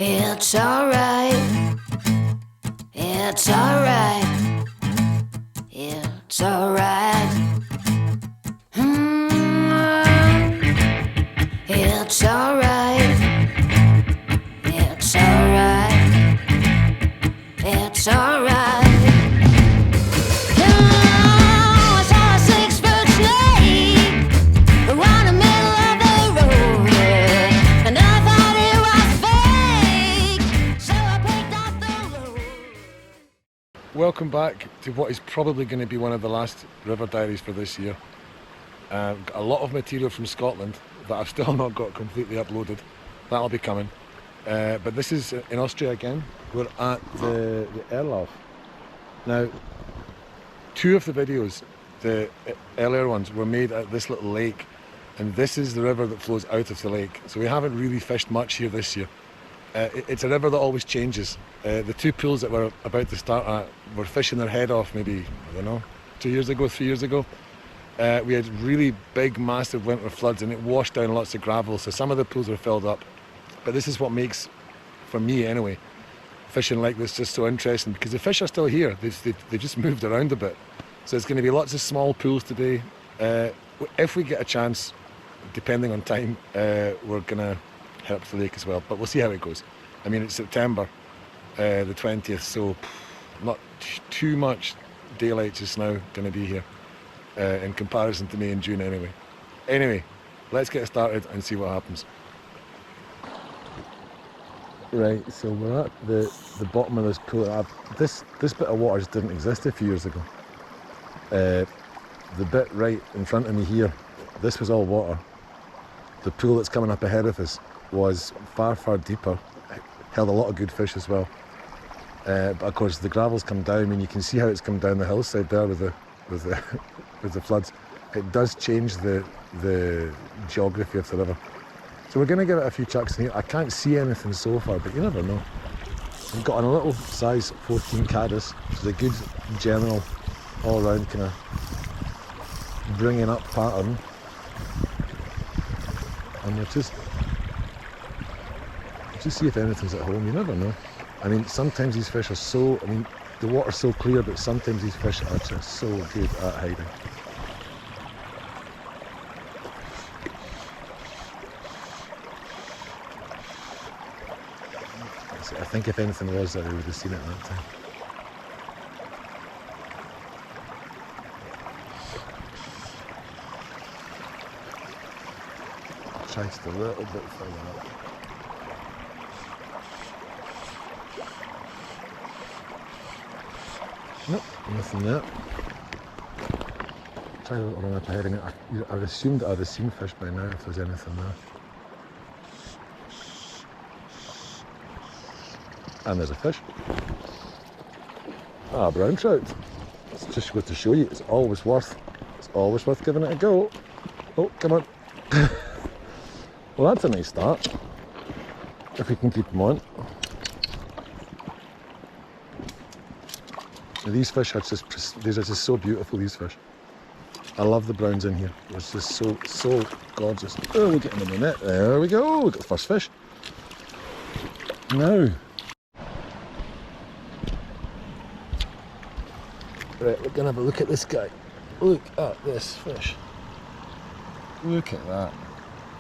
It's alright, it's alright, it's alright. It's alright, it's alright, it's alright. I saw a 6-foot snake around the middle of the road, and I thought it was fake, so I picked up the road. Welcome back to what is probably going to be one of the last river diaries for this year. Got a lot of material from Scotland that I've still not got completely uploaded. That'll be coming. But this is in Austria again. We're at the Erlauf. Now, two of the videos, the earlier ones, were made at this little lake, and this is the river that flows out of the lake. So we haven't really fished much here this year. It's a river that always changes. The two pools that we're about to start at were fishing their head off maybe, I don't know, 2 years ago, 3 years ago. We had really big, massive winter floods, and it washed down lots of gravel, so some of the pools were filled up. But this is what makes, for me anyway, fishing like this just so interesting, because the fish are still here. They just moved around a bit. So it's going to be lots of small pools today. If we get a chance, depending on time, we're going to head up to the lake as well. But we'll see how it goes. I mean, it's September the 20th, so not too much daylight just now going to be here. In comparison to May and June anyway. Let's get started and see what happens. Right, so we're at the bottom of this pool. This bit of water just didn't exist a few years ago. The bit right in front of me here, this was all water. The pool that's coming up ahead of us was far, far deeper. Held a lot of good fish as well. But of course the gravel's come down. I mean, you can see how it's come down the hillside there with the floods. It does change the geography of the river. So we're going to give it a few chucks in here. I can't see anything so far, but you never know. We've got on a little size 14 caddis, which is a good general all-round kind of bringing up pattern. And we'll just see if anything's at home. You never know. I mean, sometimes these fish are so, the water's so clear, but sometimes these fish are just so good at hiding. I think if anything was there, we would have seen it at that time. I'll try just a little bit further up. Nope, nothing there. Try a little run up ahead. I would assume that I'd have seen fish by now if there's anything there. And there's a fish. Brown trout. It's just good to show you, it's always worth giving it a go. Oh, come on. Well, that's a nice start. If we can keep them on. These fish are these are just so beautiful, these fish. I love the browns in here. It's just so gorgeous. Oh, we're getting in the net. There we go. We got the first fish. Now. Right, we're going to have a look at this guy. Look at this fish. Look at that.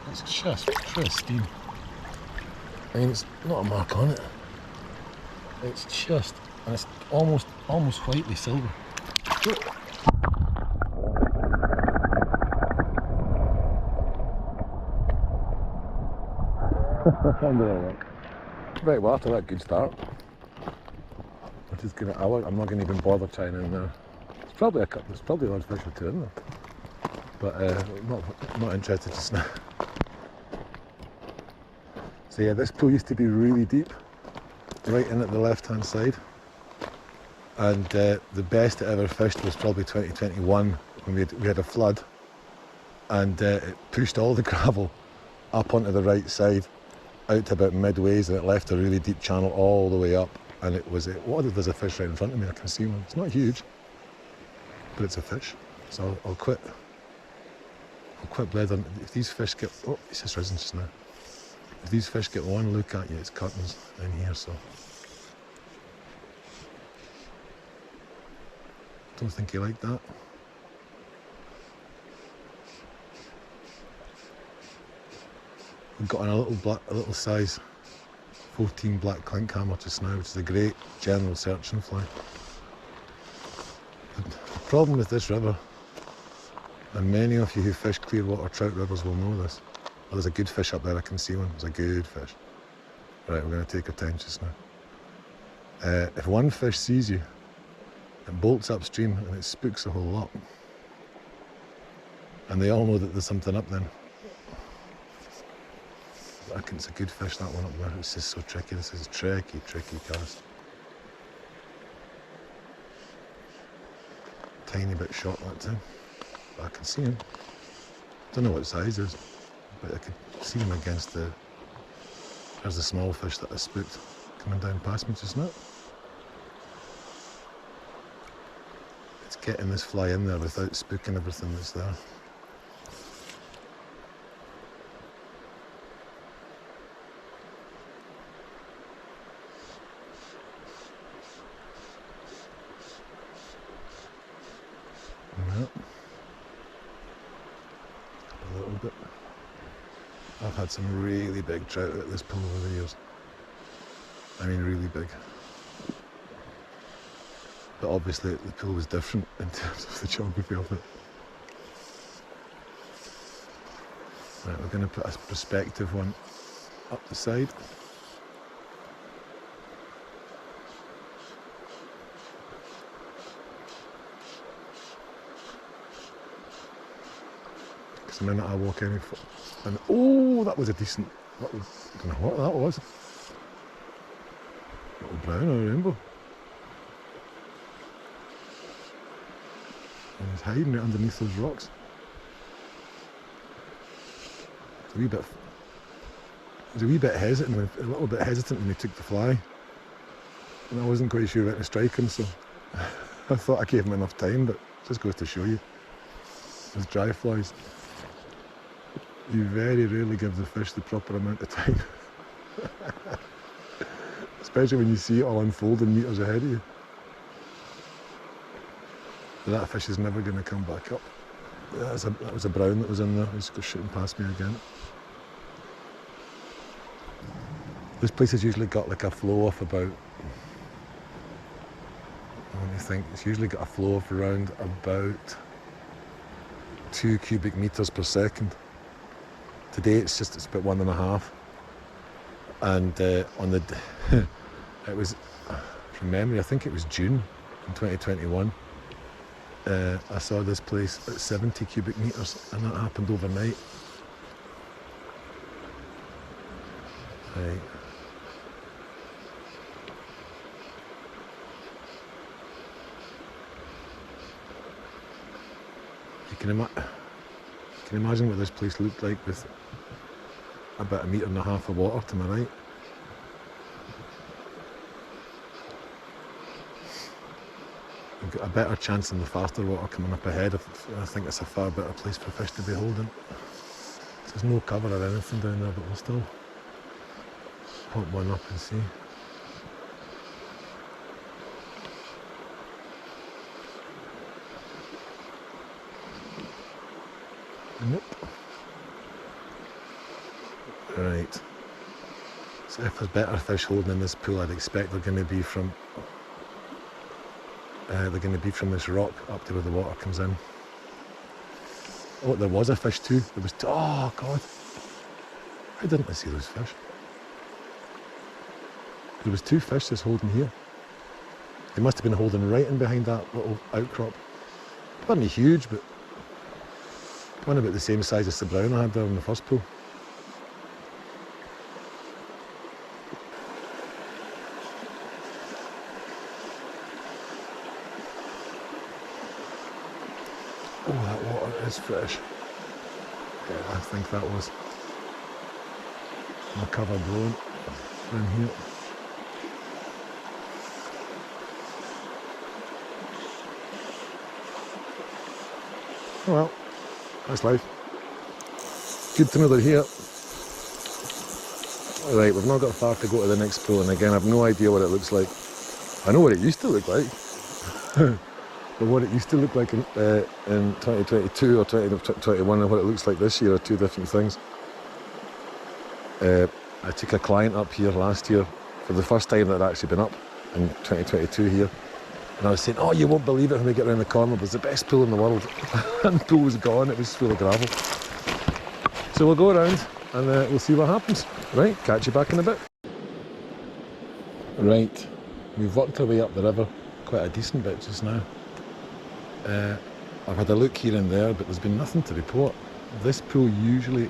It's just pristine. I mean, it's not a mark on it. It's just, and it's almost whitely silver. Right, well, after that good start, we're just gonna. I'm not going to even bother trying in there. There's probably a large fish or two in there, but not interested just now. So yeah, this pool used to be really deep, right in at the left-hand side, and the best it ever fished was probably 2021 when we had a flood, and it pushed all the gravel up onto the right side, out to about midways, and it left a really deep channel all the way up. And it was, there's a fish right in front of me, I can see one. It's not huge, but it's a fish. So I'll quit bled on. If these fish get, oh, he's just risen just now. If these fish get one look at you, it's curtains in here, so don't think you like that. We've got on a little size 14 black clink hammer just now, which is a great general searching fly. The problem with this river, and many of you who fish clear water trout rivers will know this. Oh, there's a good fish up there, I can see one. There's a good fish. Right, we're going to take our time just now. If one fish sees you, it bolts upstream and it spooks a whole lot. And they all know that there's something up then. I reckon it's a good fish, that one up there. It's just so tricky. This is a tricky cast. Tiny bit short that time. But I can see him. Don't know what size it is, but I could see him against the... There's the small fish that I spooked coming down past me just now. It's getting this fly in there without spooking everything that's there. A little bit. I've had some really big trout at this pool over the years. I mean really big. But obviously the pool was different in terms of the geography of it. Right, we're going to put a perspective one up the side. The minute I walk any foot, and oh, that was a decent. I don't know what that was. Little brown or rainbow. And he's hiding right underneath those rocks. It's a wee bit hesitant. A little bit hesitant when he took the fly, and I wasn't quite sure how to strike him, so I thought I gave him enough time. But it just goes to show you, those dry flies. You very rarely give the fish the proper amount of time. Especially when you see it all unfolding meters ahead of you. But that fish is never going to come back up. That was a brown that was in there. He's shooting past me again. This place has usually got like a flow of about... What do you think? It's usually got a flow of around about 2 cubic meters per second. Today it's about 1.5, and on the it was, from memory, I think it was June in 2021. I saw this place at 70 cubic meters, and that happened overnight. Right. You can imagine what this place looked like with about 1.5 meters of water to my right. You've got a better chance in the faster water coming up ahead. I think it's a far better place for fish to be holding. There's no cover or anything down there, but we'll still pop one up and see. Nope. Right. So if there's better fish holding in this pool, I'd expect they're going to be from this rock up to where the water comes in. Oh, there was a fish too. There was. Oh God! How didn't I see those fish? There was 2 fish just holding here. They must have been holding right in behind that little outcrop. It wasn't huge, but one about the same size as the brown I had there in the first pool. Oh, that water is fresh. Yeah, I think that was my cover blown in here. Oh well, that's life. Good to know they're here. Right, we've not got far to go to the next pool, and again, I've no idea what it looks like. I know what it used to look like, but what it used to look like in 2022 or 2021 and what it looks like this year are two different things. I took a client up here last year for the first time that I'd actually been up in 2022 here. And I was saying, oh, you won't believe it when we get around the corner, it was the best pool in the world. And the pool was gone, it was full of gravel. So we'll go around and we'll see what happens. Right, catch you back in a bit. Right, we've worked our way up the river, quite a decent bit just now. I've had a look here and there, but there's been nothing to report. This pool usually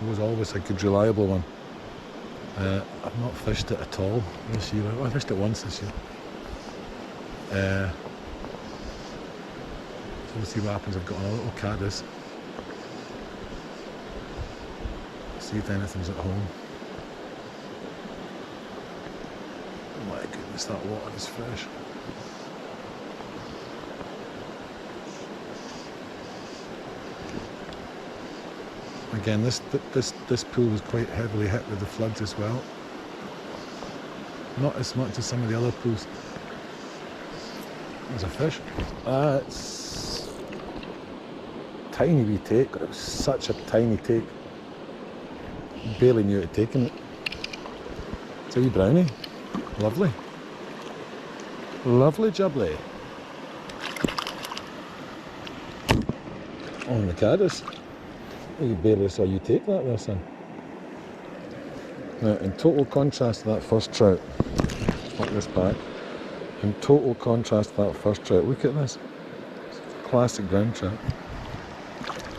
was always a good, reliable one. I've not fished it at all this year. I fished it once this year. So we'll see what happens. I've got a little caddis. See if anything's at home. Oh my goodness, that water is fresh. Again, this pool was quite heavily hit with the floods as well. Not as much as some of the other pools. There's a fish. It's tiny wee take. It was such a tiny take. Barely knew it had taken it. It's a wee brownie. Lovely. Lovely jubbly. On the caddis. You barely saw you take that there, son. Now, in total contrast to that first trout, look this back. In total contrast to that first trout, look at this. Classic ground trout.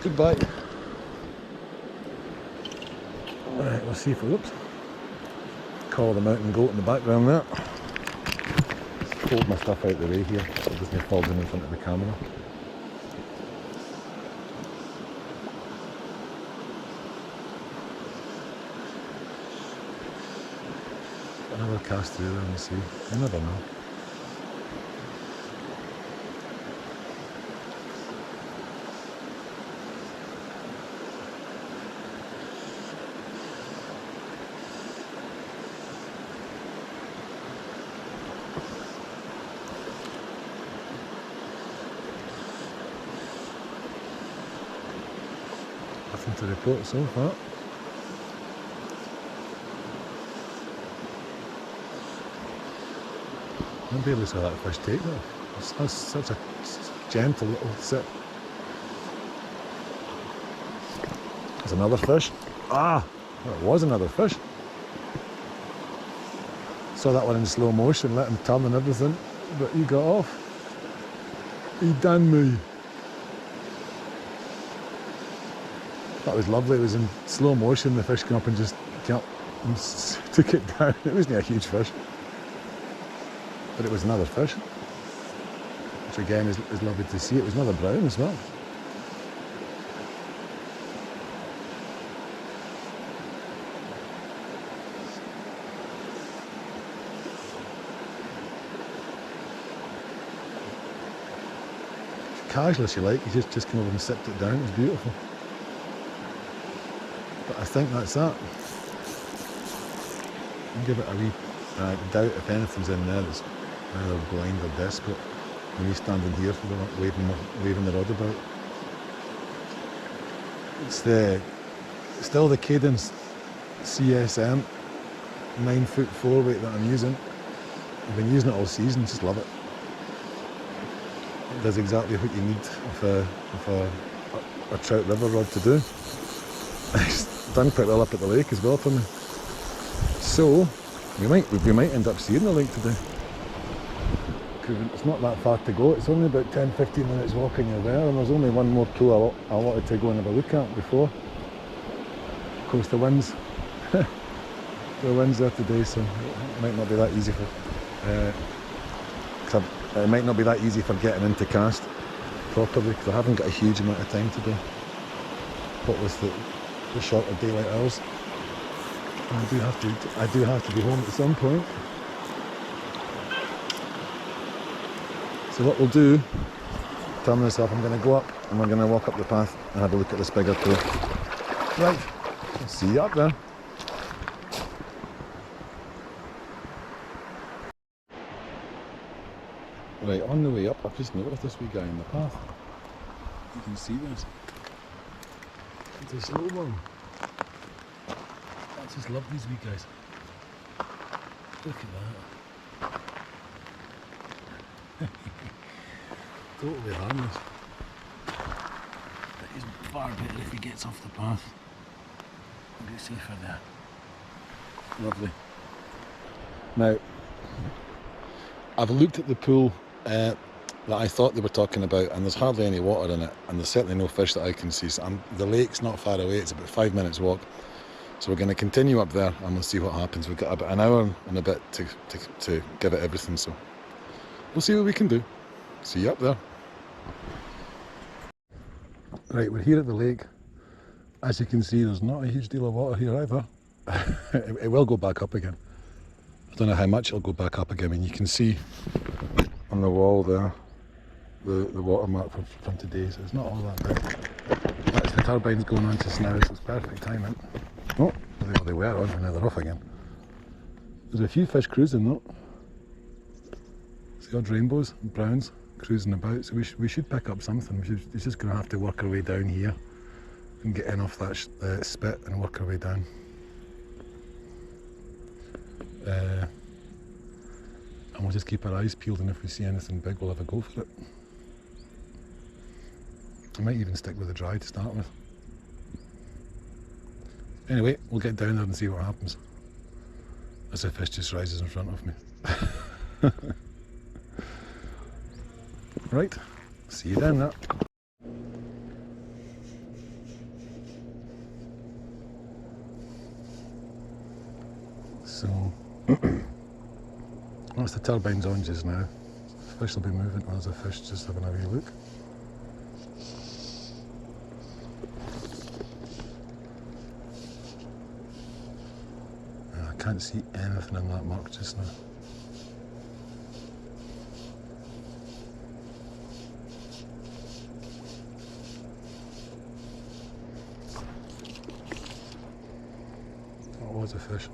Good bite. Alright, we'll see if whoops. Call the mountain goat in the background there. Hold my stuff out the way here so it doesn't fall down in front of the camera. Another cast through there and see. You never know. Nothing to report so far. I barely saw that fish take though. That's such a gentle little sip. There's another fish. Ah, well, it was another fish. Saw that one in slow motion, let him turn and everything, but he got off. He done me. That was lovely. It was in slow motion. The fish came up and just took it down. It wasn't a huge fish. But it was another fish, which again is lovely to see. It was another brown as well. Casual as you like, he just came over and sipped it down. It was beautiful. But I think that's that. I'll give it a wee doubt if anything's in there that's either blind or desperate. When he's standing here for the waving the rod about. It's still the Cadence CSM 9-foot 4-weight that I'm using. I've been using it all season, just love it. It does exactly what you need with a trout river rod to do. It's done quite well up at the lake as well for me. So we might end up seeing the lake today. It's not that far to go. It's only about 10-15 minutes walking you're there, and there's only one more pool I wanted to go and have a look at before. Of course, the wind's there today, so it might not be that easy it might not be that easy for getting into cast properly because I haven't got a huge amount of time today. What with the shorter daylight hours, and I do have to be home at some point. So what we'll do, tell myself I'm going to go up and we're going to walk up the path and have a look at this bigger pool. Right, I'll see you up there. Right, on the way up, I've just noticed this wee guy in the path. You can see this. It's a slow one. I just love these wee guys. Look at that. Totally harmless. But he's far better if he gets off the path. He'll be safer there. Lovely. Now, I've looked at the pool that I thought they were talking about, and there's hardly any water in it, and there's certainly no fish that I can see. So the lake's not far away, it's about 5 minutes walk. So we're going to continue up there and we'll see what happens. We've got about an hour and a bit to give it everything, so we'll see what we can do. See you up there. Right, we're here at the lake. As you can see, there's not a huge deal of water here either. It will go back up again. I don't know how much it'll go back up again. I mean, you can see on the wall there the watermark from today, so it's not all that big. That's the turbines going on just now, so it's perfect timing. Oh, they were on and now they're off again. There's a few fish cruising though. See odd rainbows and browns cruising about, so we should pick up something. We're just going to have to work our way down here and get in off that spit and work our way down. And we'll just keep our eyes peeled, and if we see anything big we'll have a go for it. I might even stick with the dry to start with. Anyway, we'll get down there and see what happens as the fish just rises in front of me. Right, see you down there. So, once the turbine's on just now, the fish will be moving. There's a fish just having a wee look. I can't see anything in that mark just now. That was a fish.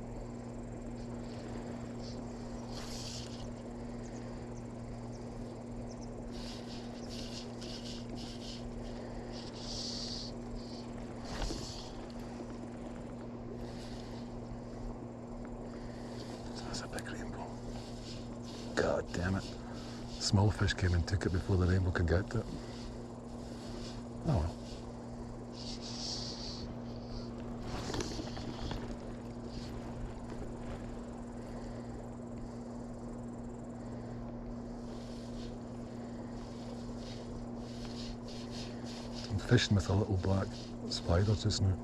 That's a big rainbow. God damn it. Small fish came and took it before the rainbow could get to it. Oh well. I'm fishing with a little black spider just now.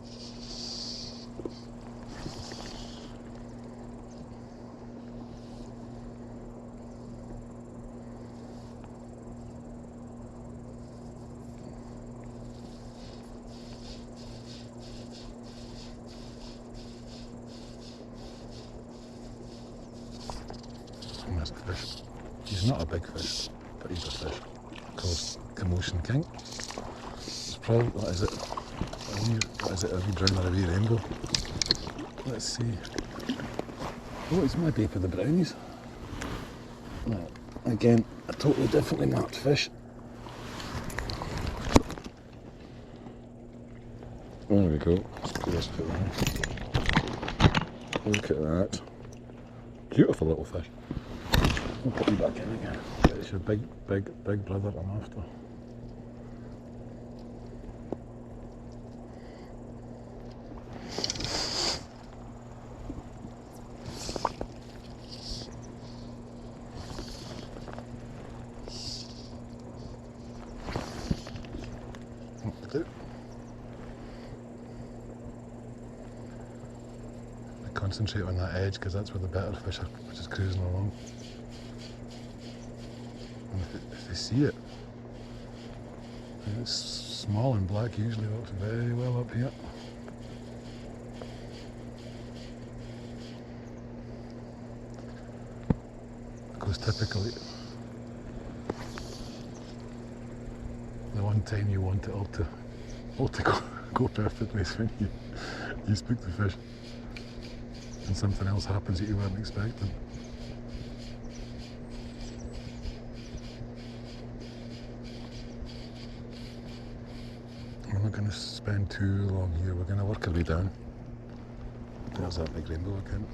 And there's a fish. He's not a big fish, but he's a fish. Called Commotion King. It's probably, what is it? A wee brown or a wee rainbow? Let's see. Oh, it's maybe for the brownies. Right. Again, a totally differently marked fish. There we go. Let's put this foot on. Look at that. Beautiful little fish. I'll put you back in again. It's your big brother I'm after. Concentrate on that edge because that's where the better fish are just cruising along. And if they see it, it's small and black usually works very well up here. Because typically the one time you want it all to go perfectly is when you spook the fish and something else happens that you weren't expecting. spend too long here. We're going to work our way down. There's that big rainbow again.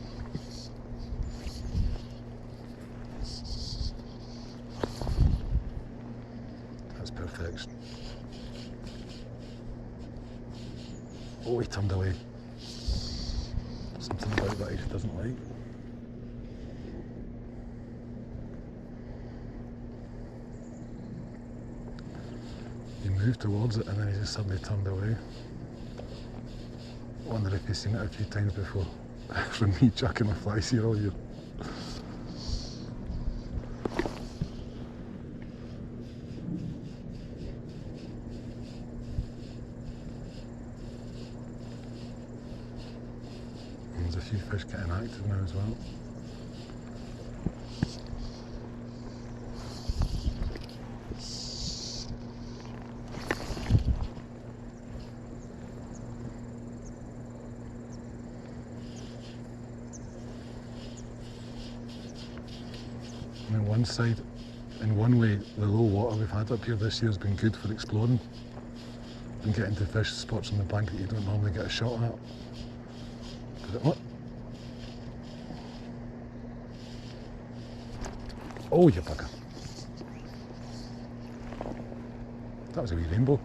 That's perfection. Oh, he turned away. Something about that he doesn't like. He moved towards it and then he just suddenly turned away. I wonder if he's seen it a few times before. From me chucking my flies here all year. There's a few fish getting active now as well. On one side, in one way, the low water we've had up here this year has been good for exploring and getting to fish spots on the bank that you don't normally get a shot at. But oh, you bugger. That was a wee rainbow.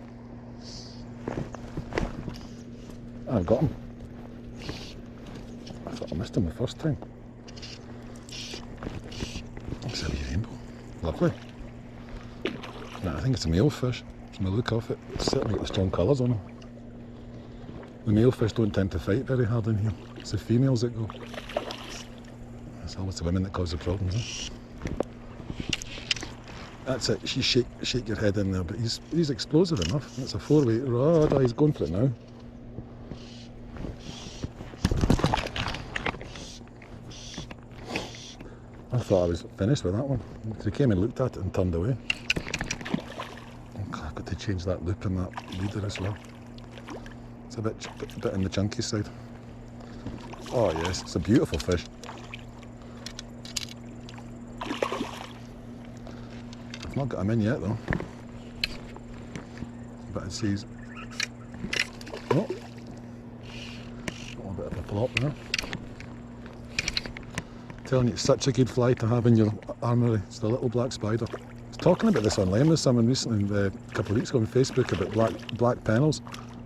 I got him. I thought I missed him the first time. That's a wee rainbow. Lovely. No, I think it's a male fish. From the look of it, it's certainly got the strong colours on him. The male fish don't tend to fight very hard in here. It's the females that go. It's always the women that cause the problems, eh? That's it. You shake your head in there, but he's explosive enough. It's a 4-weight rod. Oh, he's going for it now. I thought I was finished with that one. He came and looked at it and turned away. I've got to change that loop in that leader as well. It's a bit on the chunky side. Oh yes, it's a beautiful fish. I've not got him in yet though. But it says, oh, a bit of a flop there. Telling you, it's such a good fly to have in your armoury. It's the little black spider. I was talking about this online with someone recently, a couple of weeks ago on Facebook, about black pennels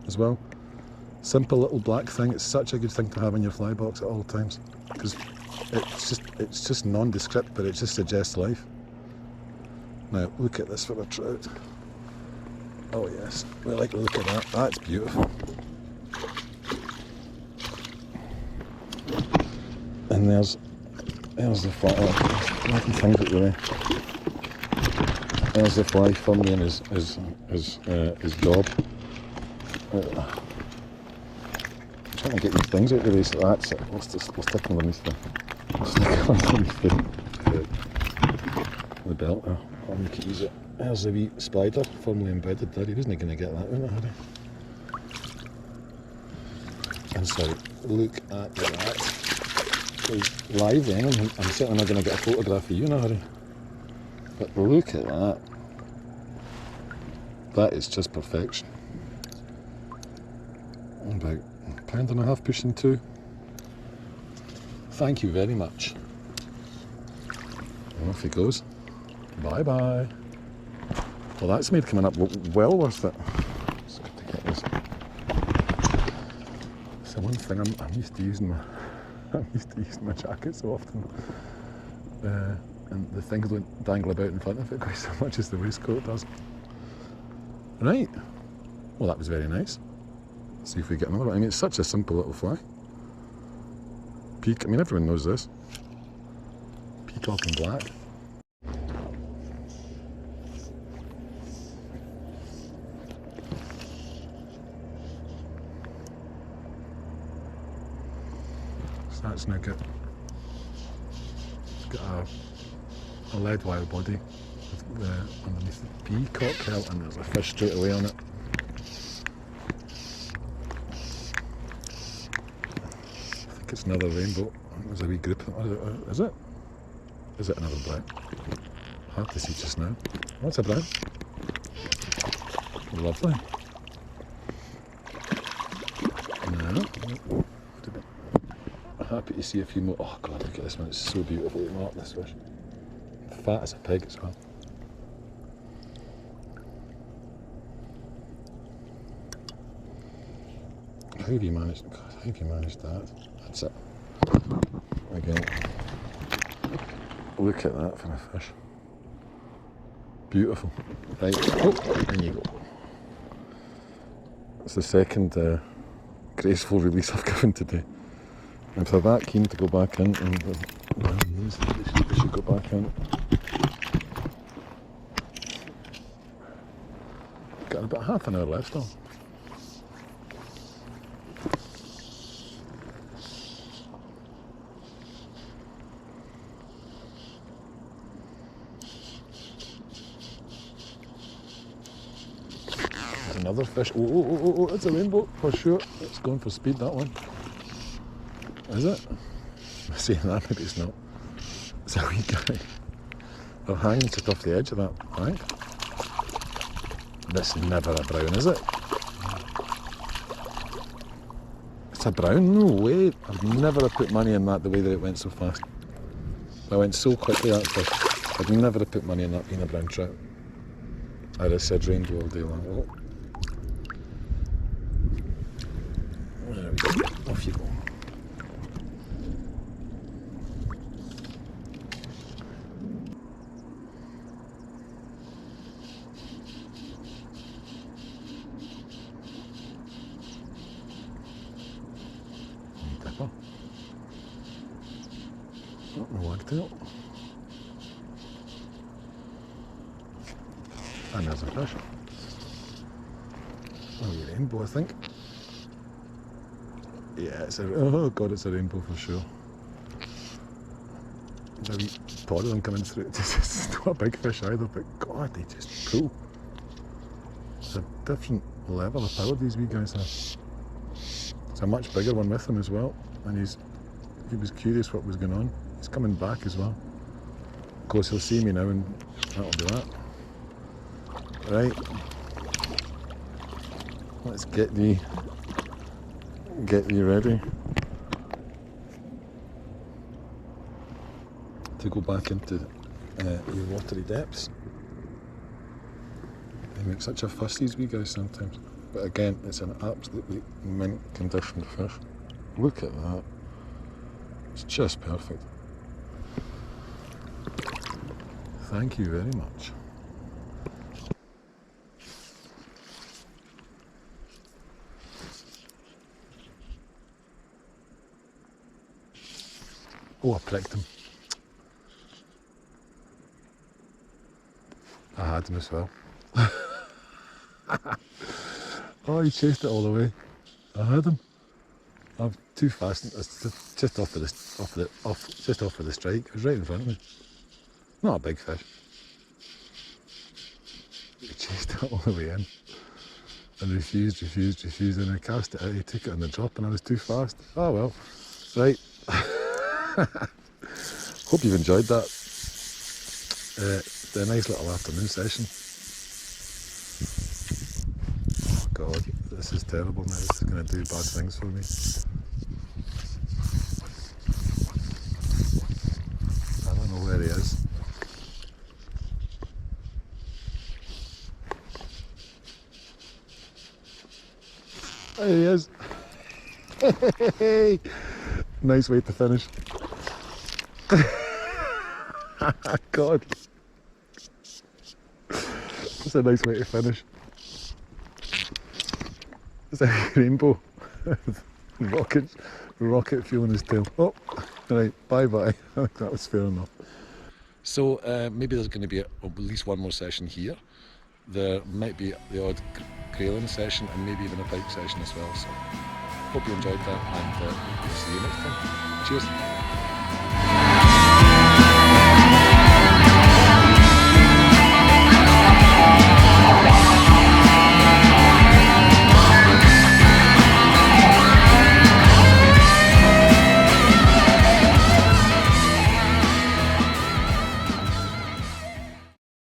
as well. Simple little black thing. It's such a good thing to have in your fly box at all times because it's just nondescript, but it just suggests life. Now look at this for a trout. Oh yes, we like to look at that. That's beautiful. And there's the fly. Making things at the way. There's the fly firmly in his gob. I'm trying to get these things out of the way, so that's it. Let's stick underneath the belt there. I'll make it easier. There's the wee spider firmly embedded there. He wasn't going to get that in a hurry. And so, look at that. He's live then, I'm certainly not going to get a photograph of you in a hurry. But look at that. That is just perfection. About £1.5 pushing 2. Thank you very much. And off he goes. Bye bye. Well, that's made coming up well worth it. It's good to get this. It's the one thing I'm used to using my jacket so often. And the things don't dangle about in front of it quite so much as the waistcoat does. Right. Well, that was very nice. See if we get another one. I mean, it's such a simple little fly. I mean, everyone knows this. Peacock and black. So that's now got a lead wire body with underneath the peacock hilt, and there's a fish straight away on it. I think it's another rainbow. There's a wee group. Is it? Is it another brown? Hard to see just now. What's a brown? Lovely. I'm happy to see a few more. Oh god, look at this one, it's so beautiful to mark this fish. Fat as a pig as well. How have you managed, God, how have you managed that? That's it. Again, look at that for a fish. Beautiful. Right, oh, there you go. It's the second graceful release I've given today. And if they're that keen to go back in, and they should go back in. Got about half an hour left still. There's another fish. Oh, it's a rainbow for sure. It's going for speed, that one. Is it? I'm saying that, maybe it's not. It's a wee guy. They're hanging just off the edge of that bank. That's never a brown, is it? It's a brown? No way. I'd never have put money on that the way that it went so fast. That went so quickly, that fish. I'd never have put money on that being a brown trout. I'd have said rainbow all day long. Oh. There we go. Off you go. Dipper. Oh, no wagtail. And there's a fish. Oh, a rainbow, I think. Yeah, it's a, oh god, it's a rainbow for sure. There's a wee pod of them coming through. It's not a big fish either, but god, they just pull. It's a different level of power these wee guys have. It's a much bigger one with him as well, and he was curious what was going on. He's coming back as well. Of course, he'll see me now, and that'll be that. Right, let's get thee ready to go back into your watery depths. They make such a fuss, these wee guys sometimes, but again, it's an absolutely mint conditioned fish. Look at that, it's just perfect. Thank you very much. Oh, I pricked him. I had him as well. Oh, he chased it all the way. I had him. I'm too fast. It's just off of the strike. It was right in front of me. Not a big fish. He chased it all the way in and refused, and I cast it out. He took it on the drop, and I was too fast. Oh well. Right. Hope you've enjoyed that. A nice little afternoon session. Oh god, this is terrible now. This is going to do bad things for me. I don't know where he is. There he is. Nice way to finish. God. That's a nice way to finish. It's a rainbow. Rocket fuel in his tail. Oh, right, bye-bye. That was fair enough. So maybe there's going to be at least one more session here. There might be the odd grayling session and maybe even a pike session as well. So hope you enjoyed that, and we'll see you next time. Cheers.